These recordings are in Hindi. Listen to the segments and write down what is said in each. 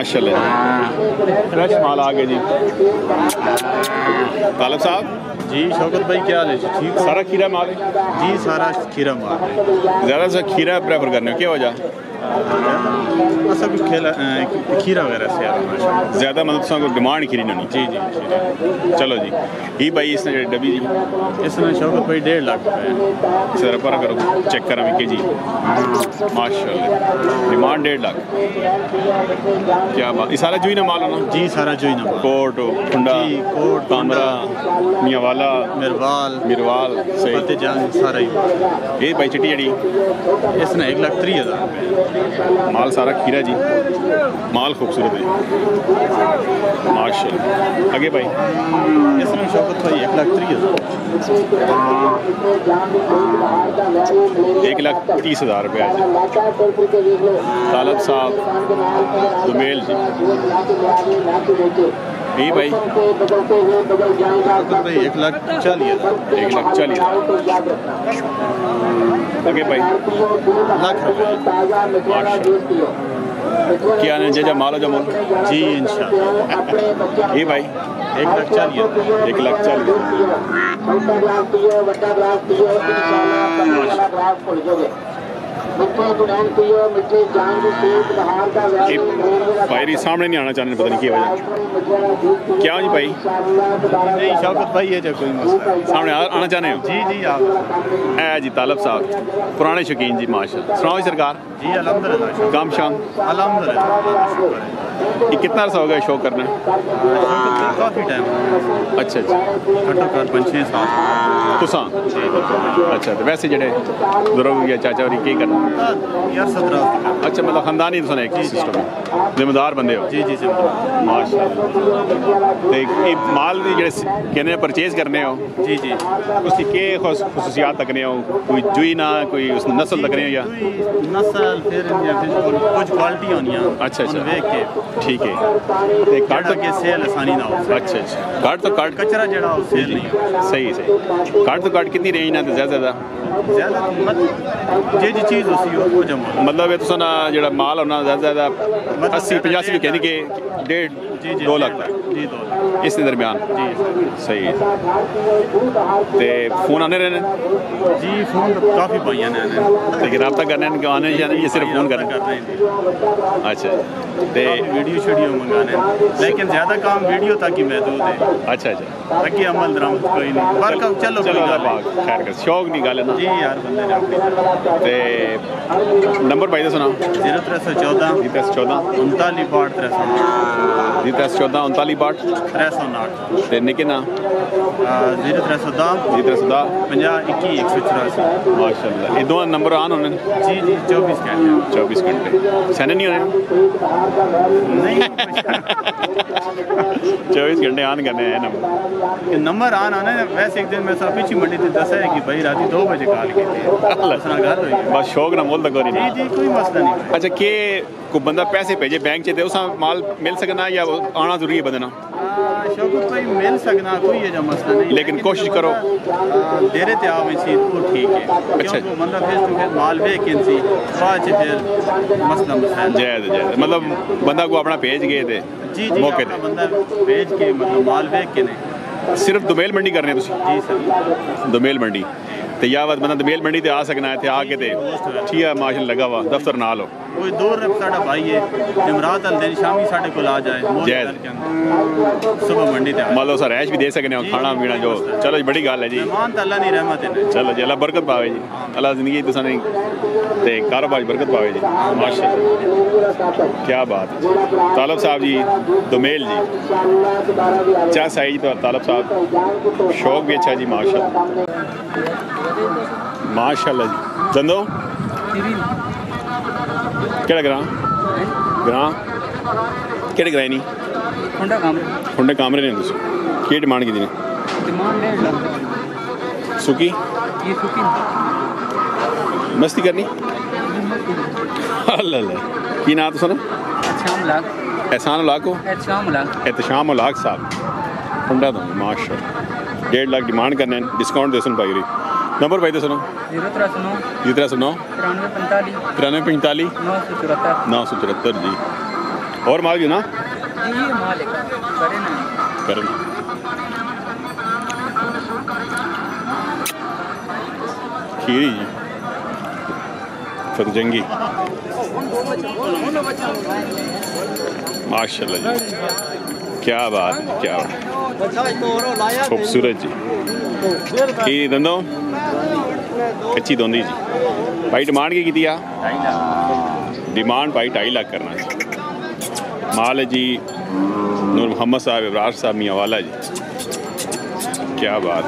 माशाल्लाह फ्रेश माल आ गया जी। तालब साहब जी, शौकत भाई क्या हाल है? ठीक, सारा खीरा माल है जी, सारा खीरा माल है। ज़्यादा से खीरा प्रेफर करने हो, क्या वजह? सब खीरा वगैरह से ज़्यादा मतलब को डिमांड खीरी नहीं? जी जी खीरा। चलो जी। ये भाई इसने डबी जी इसने शौकत भाई 1.5 लाख रुपये सर पर करो चेक करा के जी माशाल्लाह डिमांड 1.5 लाख। क्या बात, ये सारा जुई ना माल है ना? जी, सारा जुई ना। कोट ठुंडा कोट कामरा मियावाला मिरवाल फतेहजंग सारा ही। ये भाई चिट्टी जड़ी इसने 1,30,000 माल सारा खीरा जी, माल खूबसूरत है माशाल्लाह। आगे भाई इसमें शौकत भाई 1,30,000 1,30,000 रुपया जी। तालब साहब दुमेल जी। ये भाई 1,40,000 1,40,000। आगे भाई लाख रुपये क्या ने जजा मालो जमो जी इंशाल्लाह। ये भाई 1,40,000 1,40,000। फायरी सामने नहीं आना चाहने, पता नहीं क्या वजह क्या जी भाई? नहीं शौकत भाई है जो कोई मसला सामने आना चाहने हो? जी जी आप है जी। तालब साहब पुराने शौकीन जी माशाल्लाह। सुनाओ जी सरकार। जी अल्हम्दुलिल्लाह काम शाम अल्हम्दुलिल्लाह। ये कितना अर्सा हो गया शो करना? काफ़ी टाइम। अच्छा अच्छा घट्टो घट्ट 5-6 साल तुसा अच्छा। तो वैसे जेडे बुजुर्ग या चाचा और की करना यार 17। अच्छा मतलब खानदानी तुसा एक सिस्टम है, जिम्मेदार बंदे हो? जी जी माशाल्लाह। तो माल जेडे कहने परचेज करने हो जी जी उसकी के खसूसियात तकने हो? कोई जुई ना कोई उस नस्ल तकने हो या नस्ल फिर कुछ क्वालिटी होनी है। अच्छा अच्छा देख के ठीक है। काट के सेल आसानी ना हो। अच्छा अच्छा काट तो काट कचरा जड़ा हो सेल नहीं हो। सही सही। काट तो काट कितनी रेंज ना तो ज़्यादा जे जी चीज़ उसी वो जमा मतलब ये तो ना जड़ा माल होना ज़्यादा 80-85 भी कहनी के 1.5-2 लाख जी 2 लाख इस दरमियान जी सही है। ते फोन आने रहने जी फोन तो काफ़ी पाइया ने लेकिन रब्ता करने आने ये सिर्फ फोन करने। अच्छा ते वीडियो शीडियो मंगाने लेकिन ज़्यादा काम वीडियो तक ही महदूद है। अच्छा अच्छा अगे अमल दरामद कोई नहीं वर्क चलो खैर कर शौक नहीं गल ना जी यार बंदे ते नंबर भाई सुना 0314 39 314 39 309 ते निके ना 0310 50 21 184 माशाल्लाह। ये दो नंबर ऑन होने जी जी 24 घंटे सैने नहीं होने नहीं 24 घंटे ऑन करने हैं नंबर ऑन आना है। वैसे एक दिन मैं सब पीछे मंडी से दसा है कि भाई रात 2 बजे कॉल की थी बस शौक ना मोल तक जी जी कोई मसला नहीं। अच्छा के को बंदा पैसे भेजे बैंक च उस माल मिल सकना या आना जरूरी है बदना? शौकत भाई मिल सकना कोई ये मसला नहीं, लेकिन कोशिश करो देरे ते आओ इसी तो ठीक है। अच्छा बंदा फेस टू फेस माल वेकेंसी बाद फिर मसला मसाइल जायज़ जायज़ मतलब बंदा को अपना भेज गए थे जी जी मौके पे बंदा भेज के मतलब माल वेक के ने सिर्फ दोमेल मंडी करने जी सर दोमेल मंडी तो या बात बंदा दोमेल मंडी ते आ सकना है आके ते ठीक है माशाल्लाह लगा हुआ दफ्तर ना लो कोई दूर साढ़ा भाई है जमरात अल दिन शामी साढ़े को आ जाए सुबह मंडी ते मान लो सर रैश भी दे सकने हो खाना पीना जो चलो बड़ी गल है जी मान अल्लाह की रहमत है। चलो जी अल्लाह बरकत पावे जी अल्लाह जिंदगी तुसा ने ते कारोबार बरकत पावे जी माशाल्लाह क्या बात है। तालब साहब जी दोमेल जी क्या साइज तो तालब साहब शौक भी अच्छा जी माशाल्लाह जी दंदो केड़ा ग्रां केड़े ग्रां नहीं हुंडे कामरे ने तुसी की डिमांड की डिमांड 1.5 लाख सुकी ये सुकी मस्ती करनी अल्लाह की नाम तुसा ना एहसान उलाक को एहतशाम उलाक साहब हुंडा दो माशाल्लाह 1.5 लाख डिमांड करने डिस्काउंट दे सुन पाई रही नंबर भाई दे सुनो 0309 9345 974 जी और माल भी ना ये मालिक करे ना करन खीरी जी फतेहजंगी माशाल्लाह जी, क्या बात, क्या बात, खूबसूरत जी। खीरी दंदो कच्ची दोंदी जी। भाई डिमांड की कीती आ? डिमांड भाई 2.5 लाख करना जी। माल है जी नूर मोहम्मद साहब, इब्रार साहब, मियाँ वाला जी, क्या बात।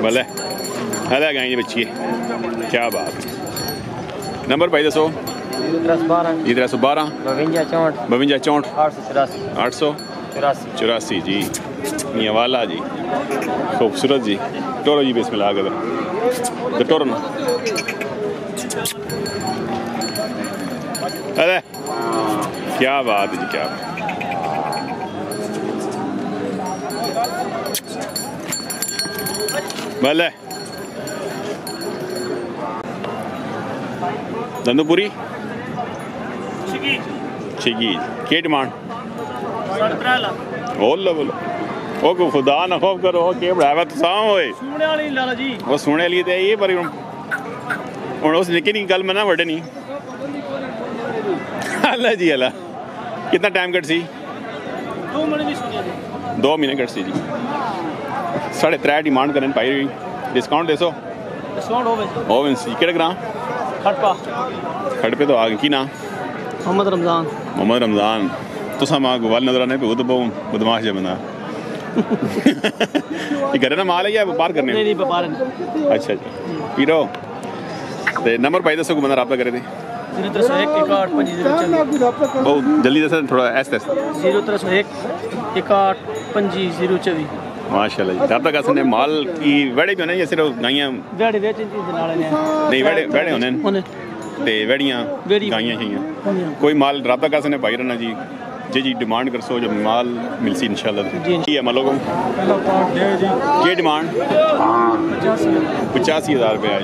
भले हला गाय जी बच्ची है, क्या बात। नंबर भाई दसो। 1312 52 64 884 जी, मियाँ वाला जी, खूबसूरत जी। टोरो जी बिस्मिल्लाह कर तो टोरो ना। अरे क्या बात है जी, क्या बात। भले दंदूपुरी छिगी के डिमांड? बोलो बोलो ओ को खुदा ना खौफ करो के बढ़ावा तो साम होए सुने वाली लाला जी वो सुने लिए ते ये पर हुन उस निक्की निक्की गल में ना वड्डे नहीं। अल्लाह जी अल्लाह। कितना टाइम कट सी? 2 महीने कट सी जी। 3.5 डिमांड करन पाई डिस्काउंट दे सो डिस्काउंट होवे सी केड़े ग्रां खड़ पे तो आ की ना मोहम्मद रमजान तो मां गोवाल नजर आने पे वो तो बहुत बदमाश है बंदा। ये घर ना माल है या व्यापार करने? नहीं व्यापार। अच्छा जी पीरो ते नंबर पाई दसो को बंदा राब्ता करे थे। 0301 615024 बहुत जल्दी दस थोड़ा ऐसे 0301 615024 माशाल्लाह जी। राब्ता कर सकने माल की वेड़े भी होने या सिर्फ गाइयां? वेड़े बेच दी नाले ने नहीं वेड़े होने ते वेड़ियां गाइयां चाहिए। कोई माल राब्ता कर सकने भाई रहना जी जी जी डिमांड कर सो जब माल मिलसी इंशाल्लाह जी है मालो को ये डिमांड 85,000 रुपये है।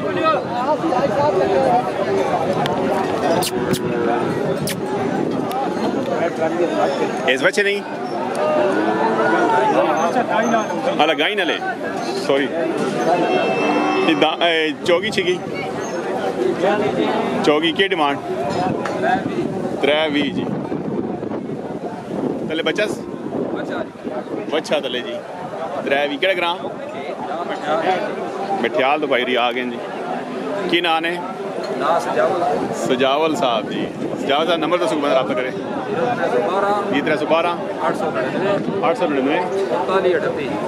इस बच्चे नहीं अला गाई ना ले सॉरी चौगी छिगी चौगी के डिमांड 320 जी। तले बच्चा तले जी 320 केड़ा ग्रां मठियाल तो भाई आ गए जी। की नाम है? सजावल साहब जी। सजावल साहब नंबर दसो बंदा राब्ता करे। 1312 899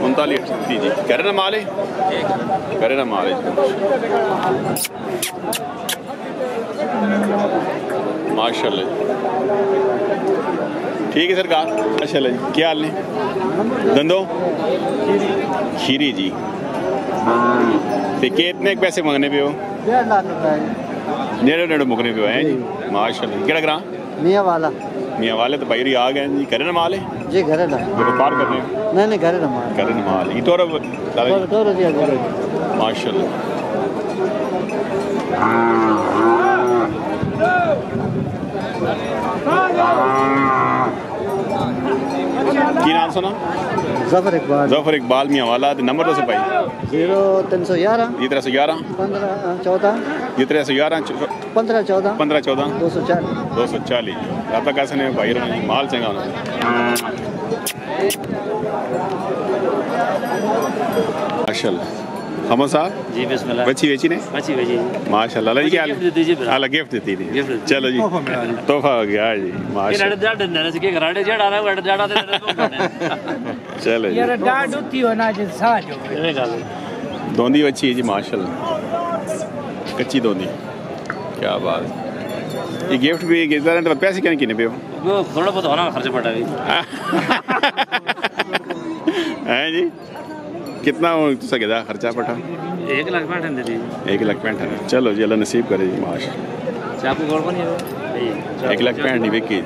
3938 जी। करे ना माल है? करे ना माल है माशाल्लाह। ठीक है सरकार माशाल्लाह जी। क्या हाल ने दंदो खीरी जी ते कितने पैसे मांगने पे हो? 1.5 लाख रुपए नेड़े मुकने पे हैं जी माशाल्लाह। केड़ा ग्रां? मियाँ वाले तो भाई आ गए जी। करे ना माल है जी घरे ना व्यापार कर रहे हैं? नहीं घरे ना माल करे ना माल ये तो जी माशाल्लाह। की नाम सुना? जफर इकबाल मियाँ वाला। नंबर दसो भाई। 0311 1311 1514 240 राब्ता कैसे ने भाई माल चंगा माशाल्लाह। हम साहब जी बिस्मिल्लाह। बच्ची बेची ने माशाल्लाह। जी क्या हाल गिफ्ट देती थी? चलो जी तोहफा हो गया जी माशाल्लाह। चलो दोंदी बच्ची है जी माशाल्लाह कच्ची दोंदी क्या बात। ये गिफ्ट भी तो पैसे क्या किने पे हो? थोड़ा बहुत होना खर्चा पड़ा है जी। कितना तुसा खर्चा पटा? 1,65,000। चलो जी अल्लाह नसीब करे जी माश। 1,65,000 नहीं बिकी।